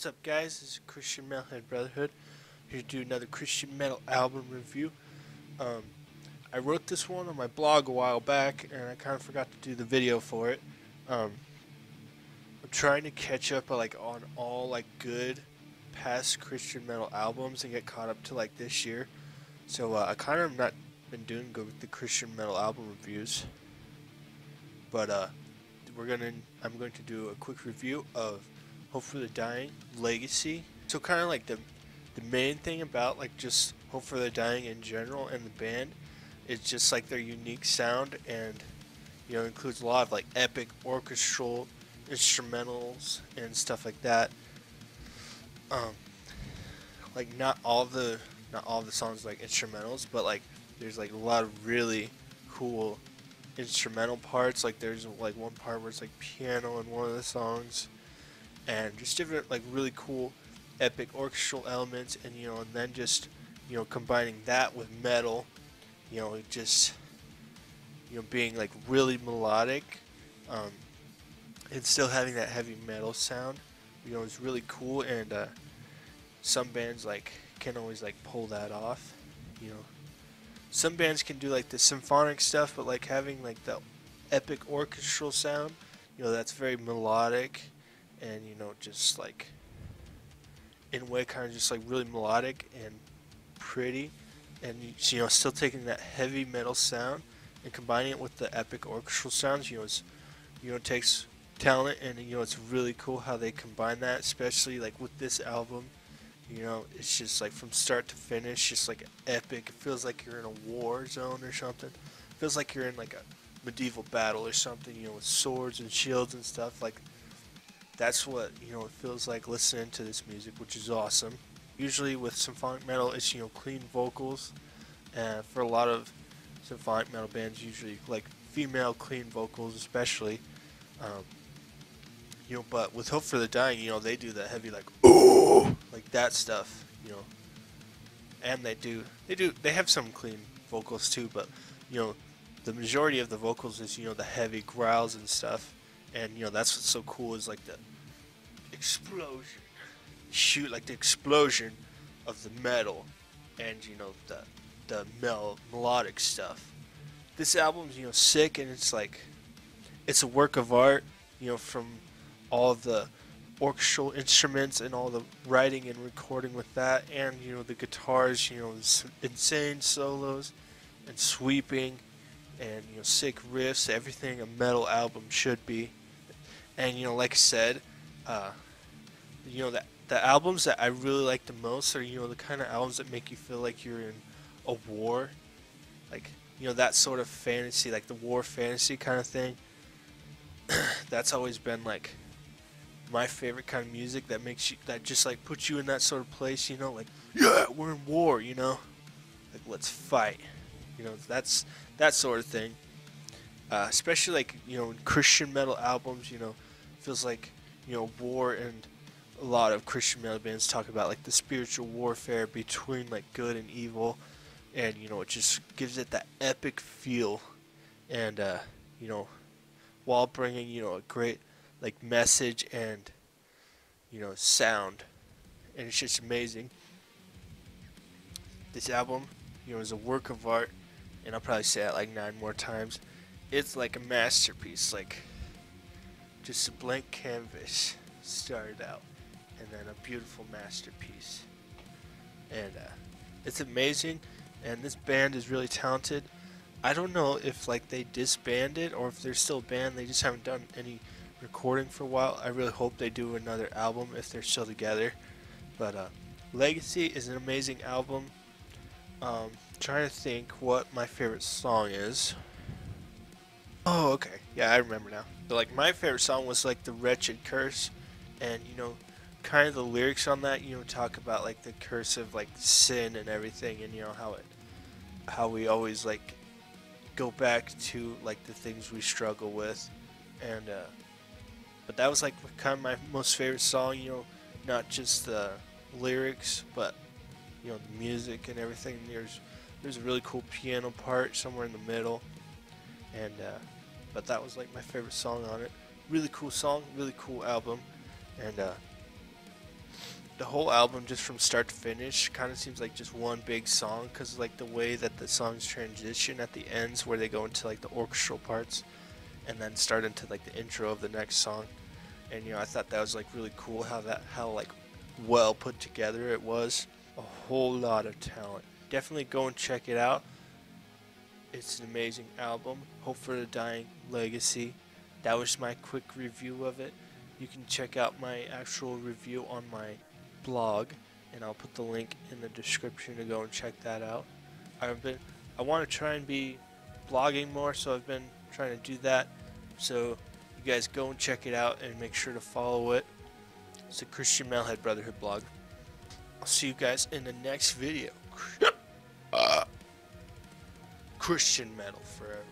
What's up, guys? This is Christian Metalhead Brotherhood here to do another Christian metal album review. I wrote this one on my blog a while back, and I kind of forgot to do the video for it. I'm trying to catch up on all good past Christian metal albums and get caught up to this year. So I kind of not been doing good with the Christian metal album reviews, but I'm going to do a quick review of Hope for the Dying, Legacy. So kind of the main thing about just Hope for the Dying in general and the band is just their unique sound, and includes a lot of epic orchestral instrumentals and stuff like that. Not all the songs instrumentals, but there's a lot of really cool instrumental parts. There's one part where it's piano in one of the songs, and just different really cool epic orchestral elements, and and then just combining that with metal, just being really melodic, and still having that heavy metal sound, is really cool. And some bands can't always pull that off. Some bands can do the symphonic stuff, but having the epic orchestral sound, that's very melodic, and just in a way kind of just really melodic and pretty, and still taking that heavy metal sound and combining it with the epic orchestral sounds. It takes talent, and it's really cool how they combine that, especially with this album. It's just from start to finish, just epic. It feels like you're in a war zone or something. It feels like you're in a medieval battle or something, with swords and shields and stuff. That's what it feels like listening to this music, which is awesome. Usually with symphonic metal, it's clean vocals, and for a lot of symphonic metal bands, usually female clean vocals, especially. But with Hope for the Dying, they do the heavy oh, that stuff, and they have some clean vocals too, but the majority of the vocals is the heavy growls and stuff. And that's what's so cool, is the explosion, the explosion of the metal, and the melodic stuff. This album's sick, and it's a work of art, from all the orchestral instruments and all the writing and recording with that, and the guitars, insane solos and sweeping, and sick riffs, everything a metal album should be. And like I said, that the albums that I really like the most are the kind of albums that make you feel like you're in a war, that sort of fantasy, the war fantasy kind of thing. That's always been my favorite kind of music, that makes you, that just puts you in that sort of place, yeah, we're in war, let's fight, that's that sort of thing. Especially in Christian metal albums, feels war, and a lot of Christian metal bands talk about the spiritual warfare between good and evil, and it just gives it that epic feel, and while bringing a great message and sound, and it's just amazing. This album is a work of art, and I'll probably say that 9 more times. It's a masterpiece, just a blank canvas started out, and then a beautiful masterpiece. And it's amazing, and this band is really talented. I don't know if they disbanded, or if they're still a band, they just haven't done any recording for a while. I really hope they do another album if they're still together. But Legacy is an amazing album. Trying to think what my favorite song is. Oh, okay. Yeah, I remember now. So, my favorite song was the Wretched Curse, and kind of the lyrics on that, talk about the curse of sin and everything, and how we always go back to the things we struggle with. And but that was kind of my most favorite song, not just the lyrics, but the music and everything. There's a really cool piano part somewhere in the middle, and but that was my favorite song on it. Really cool song, really cool album, and the whole album, just from start to finish, kind of seems like just one big song, because like the way that the songs transition at the ends, where they go into like the orchestral parts and then start into like the intro of the next song. And I thought that was like really cool how like well put together it was. A whole lot of talent. Definitely go and check it out. It's an amazing album. Hope for the Dying Legacy. That was my quick review of it. You can check out my actual review on my blog, and I'll put the link in the description to go and check that out. I want to try and be blogging more, so I've been trying to do that. So you guys go and check it out and make sure to follow it. It's a Christian Metalhead Brotherhood blog. I'll see you guys in the next video. Christian metal forever.